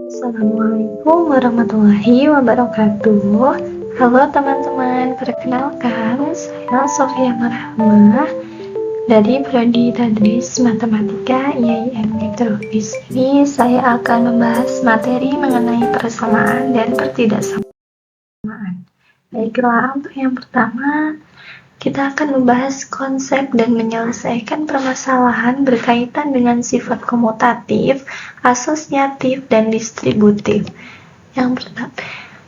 Assalamualaikum warahmatullahi wabarakatuh. Halo teman-teman, perkenalkan saya Sofia Marhamah dari Prodi Tadris Matematika IAIN Meteorologis. Ini saya akan membahas materi mengenai persamaan dan pertidaksamaan. Baiklah, untuk yang pertama kita akan membahas konsep dan menyelesaikan permasalahan berkaitan dengan sifat komutatif, asosiatif, dan distributif. Yang pertama,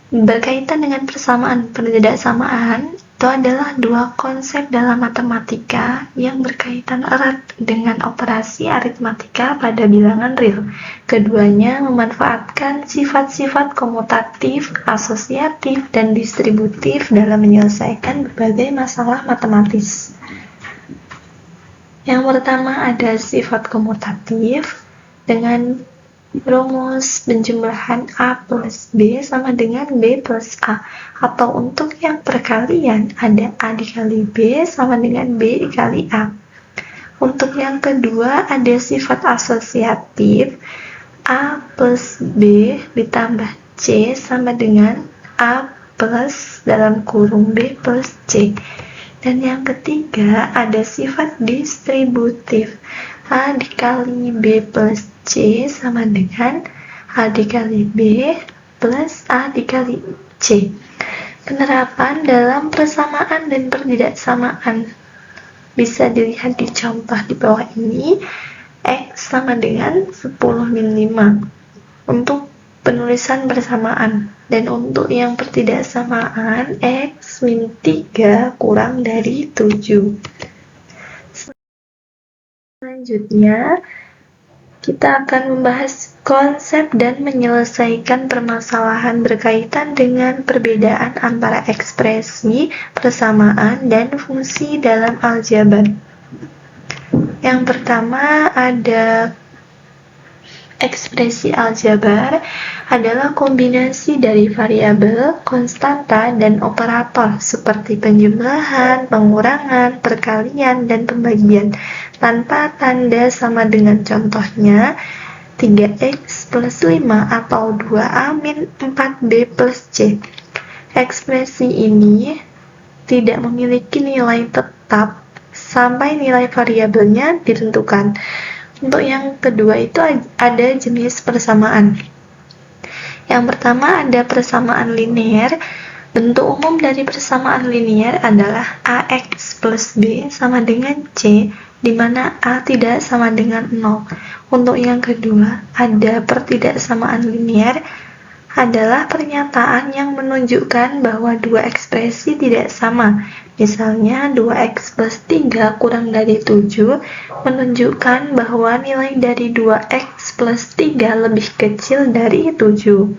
berkaitan dengan persamaan pertidaksamaan, itu adalah dua konsep dalam matematika yang berkaitan erat dengan operasi aritmatika pada bilangan real. Keduanya memanfaatkan sifat-sifat komutatif, asosiatif, dan distributif dalam menyelesaikan berbagai masalah matematis. Yang pertama ada sifat komutatif dengan rumus penjumlahan A plus B sama dengan B plus A, atau untuk yang perkalian ada A dikali B sama dengan B dikali A. Untuk yang kedua ada sifat asosiatif, A plus B ditambah C sama dengan A plus dalam kurung B plus C. Dan yang ketiga ada sifat distributif, A dikali B plus C sama dengan A dikali B plus A dikali C. Penerapan dalam persamaan dan pertidaksamaan bisa dilihat di contoh di bawah ini. X sama dengan 10 min 5 untuk penulisan bersamaan, dan untuk yang pertidaksamaan X min 3 kurang dari 7. Selanjutnya kita akan membahas konsep dan menyelesaikan permasalahan berkaitan dengan perbedaan antara ekspresi, persamaan, dan fungsi dalam aljabar. Yang pertama ada ekspresi aljabar adalah kombinasi dari variabel, konstanta, dan operator seperti penjumlahan, pengurangan, perkalian, dan pembagian tanpa tanda sama dengan contohnya 3x plus 5 atau 2a min 4b plus c. Ekspresi ini tidak memiliki nilai tetap sampai nilai variabelnya ditentukan. Untuk yang kedua itu ada jenis persamaan. Yang pertama ada persamaan linear. Bentuk umum dari persamaan linear adalah ax plus b sama dengan c, di mana a tidak sama dengan 0. Untuk yang kedua ada pertidaksamaan linear, adalah pernyataan yang menunjukkan bahwa dua ekspresi tidak sama. Misalnya 2x plus 3 kurang dari 7 menunjukkan bahwa nilai dari 2x plus 3 lebih kecil dari 7.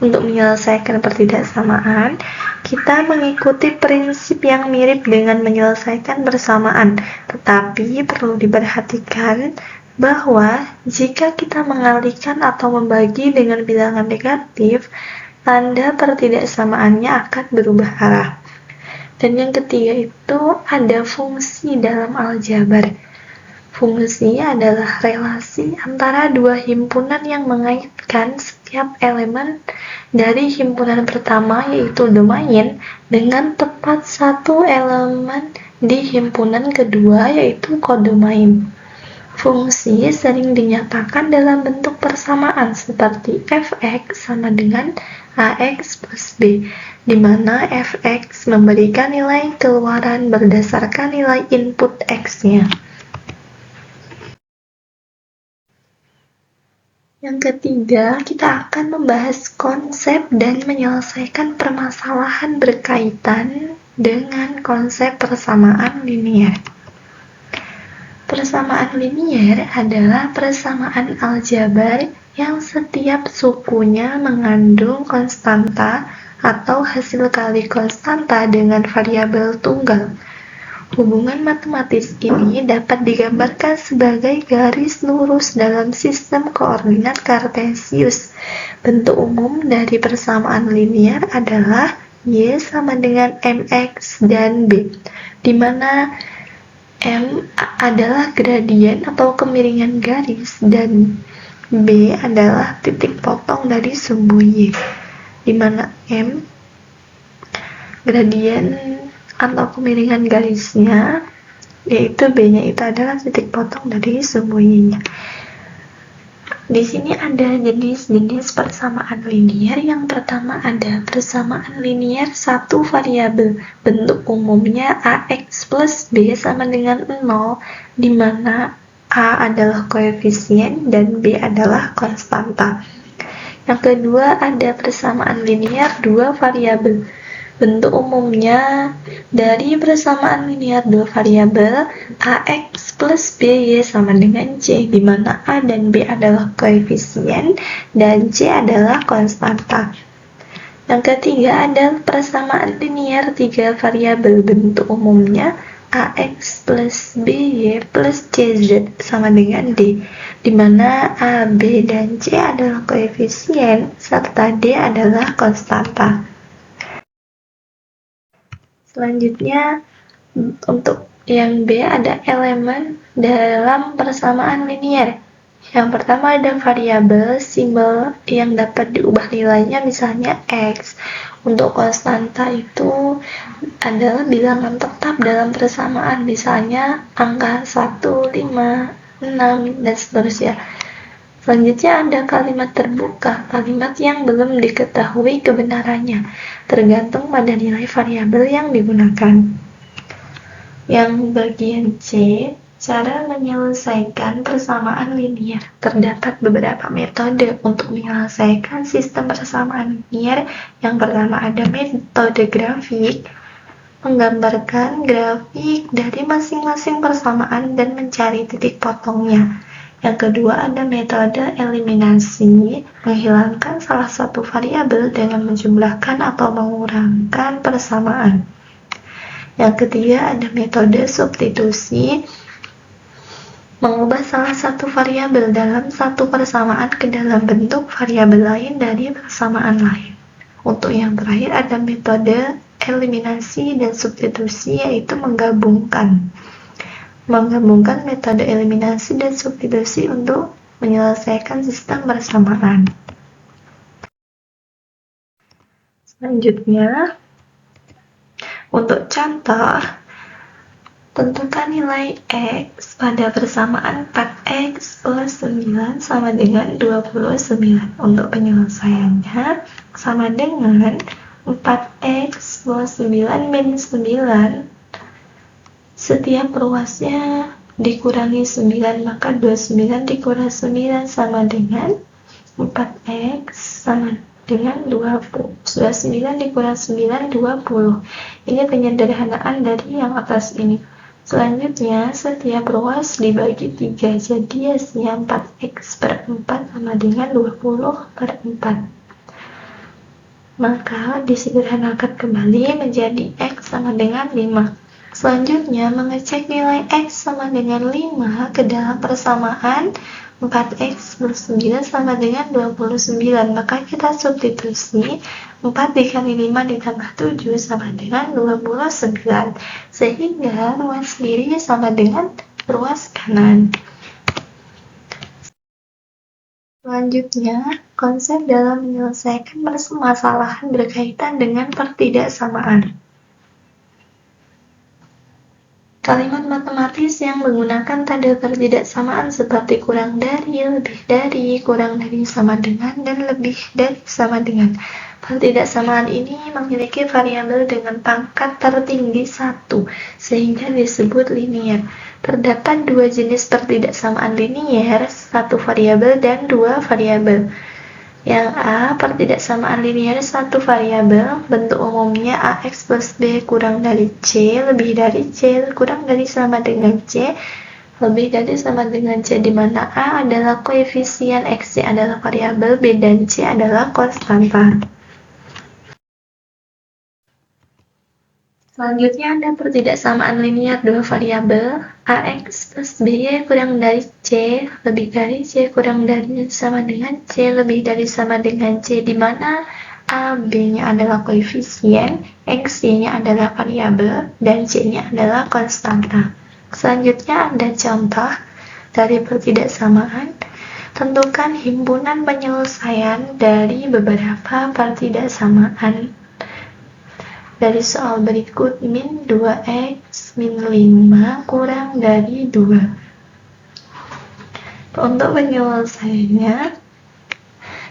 Untuk menyelesaikan pertidaksamaan, kita mengikuti prinsip yang mirip dengan menyelesaikan persamaan, tetapi perlu diperhatikan bahwa jika kita mengalihkan atau membagi dengan bilangan negatif, tanda pertidaksamaannya akan berubah arah. Dan yang ketiga itu ada fungsi dalam aljabar. Fungsi adalah relasi antara dua himpunan yang mengaitkan setiap elemen dari himpunan pertama yaitu domain dengan tepat satu elemen di himpunan kedua yaitu kodomain. Fungsi sering dinyatakan dalam bentuk persamaan seperti fx sama dengan ax plus b, di mana fx memberikan nilai keluaran berdasarkan nilai input x-nya. Yang ketiga, kita akan membahas konsep dan menyelesaikan permasalahan berkaitan dengan konsep persamaan linear. Persamaan linear adalah persamaan aljabar yang setiap sukunya mengandung konstanta atau hasil kali konstanta dengan variabel tunggal. Hubungan matematis ini dapat digambarkan sebagai garis lurus dalam sistem koordinat kartesius. Bentuk umum dari persamaan linear adalah y sama dengan mx dan b, di mana M adalah gradien atau kemiringan garis dan B adalah titik potong dari sumbu Y, di mana M gradien atau kemiringan garisnya, yaitu B-nya itu adalah titik potong dari sumbu Y-nya. Di sini ada jenis-jenis persamaan linear. Yang pertama ada persamaan linear satu variabel. Bentuk umumnya AX plus B sama dengan 0, di mana A adalah koefisien dan B adalah konstanta. Yang kedua ada persamaan linear dua variabel. Bentuk umumnya dari persamaan linear dua variabel AX plus BY sama dengan C, di mana A dan B adalah koefisien dan C adalah konstanta. Yang ketiga ada persamaan linear tiga variabel. Bentuk umumnya AX plus BY plus CZ sama dengan D, di mana A, B, dan C adalah koefisien serta D adalah konstanta. Selanjutnya, untuk yang B ada elemen dalam persamaan linear. Yang pertama ada variabel, simbol yang dapat diubah nilainya, misalnya X. Untuk konstanta itu adalah bilangan tetap dalam persamaan, misalnya angka 1, 5, 6, dan seterusnya. Selanjutnya ada kalimat terbuka, kalimat yang belum diketahui kebenarannya, tergantung pada nilai variabel yang digunakan. Yang bagian C, cara menyelesaikan persamaan linear. Terdapat beberapa metode untuk menyelesaikan sistem persamaan linear. Yang pertama ada metode grafik, menggambarkan grafik dari masing-masing persamaan dan mencari titik potongnya. Yang kedua ada metode eliminasi, menghilangkan salah satu variabel dengan menjumlahkan atau mengurangkan persamaan. Yang ketiga ada metode substitusi, mengubah salah satu variabel dalam satu persamaan ke dalam bentuk variabel lain dari persamaan lain. Untuk yang terakhir ada metode eliminasi dan substitusi, yaitu menggabungkan metode eliminasi dan substitusi untuk menyelesaikan sistem persamaan. Selanjutnya, untuk contoh, tentukan nilai X pada persamaan 4X plus 9 sama dengan 29. Untuk penyelesaiannya sama dengan 4X plus 9 minus 9. Setiap ruasnya dikurangi 9, maka 29 dikurangi 9 sama dengan 4X sama dengan 20. 29 dikurangi 9, 20. Ini penyederhanaan dari yang atas ini. Selanjutnya, setiap ruas dibagi 3, jadi hasilnya 4X per 4 sama dengan 20 per 4. Maka disederhanakan kembali menjadi X sama dengan 5. Selanjutnya, mengecek nilai X sama dengan 5 ke dalam persamaan 4X plus 9 sama dengan 29. Maka kita substitusi 4 dikali 5 ditambah 7 sama dengan 29. Sehingga ruas kiri sama dengan ruas kanan. Selanjutnya, konsep dalam menyelesaikan permasalahan berkaitan dengan pertidaksamaan. Kalimat matematis yang menggunakan tanda pertidaksamaan seperti kurang dari, lebih dari, kurang dari sama dengan, dan lebih dari sama dengan. Pertidaksamaan ini memiliki variabel dengan pangkat tertinggi 1, sehingga disebut linear. Terdapat dua jenis pertidaksamaan linear, satu variabel dan dua variabel. Yang A, pertidaksamaan linear satu variabel, bentuk umumnya AX plus B kurang dari C, lebih dari C, kurang dari sama dengan C, lebih dari sama dengan C, di mana A adalah koefisien, X, C adalah variabel, B dan C adalah konstanta. Selanjutnya ada pertidaksamaan linear dua variabel, AX plus BY kurang dari C, lebih dari C kurang dari sama dengan C, lebih dari sama dengan C, di mana A, B-nya adalah koefisien, X, Y-nya adalah variabel, dan C-nya adalah konstanta. Selanjutnya ada contoh dari pertidaksamaan. Tentukan himpunan penyelesaian dari beberapa pertidaksamaan. Dari soal berikut, min 2x min 5 kurang dari 2. Untuk penyelesaiannya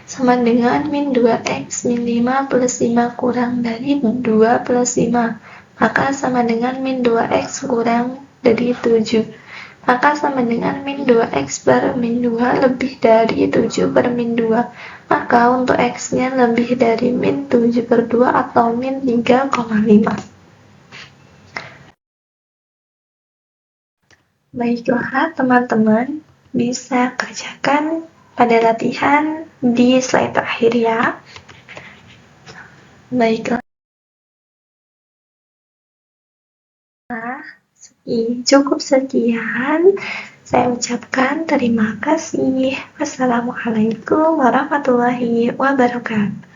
sama dengan min 2x min 5 plus 5 kurang dari 2 plus 5. Maka sama dengan min 2x kurang dari 7. Maka sama dengan min 2x per min 2 lebih dari 7 per min 2. Maka untuk x-nya lebih dari min 7 per 2 atau min 3,5. Baiklah teman-teman, bisa kerjakan pada latihan di slide terakhir ya. Baiklah. Cukup sekian. Saya ucapkan terima kasih. Wassalamualaikum warahmatullahi wabarakatuh.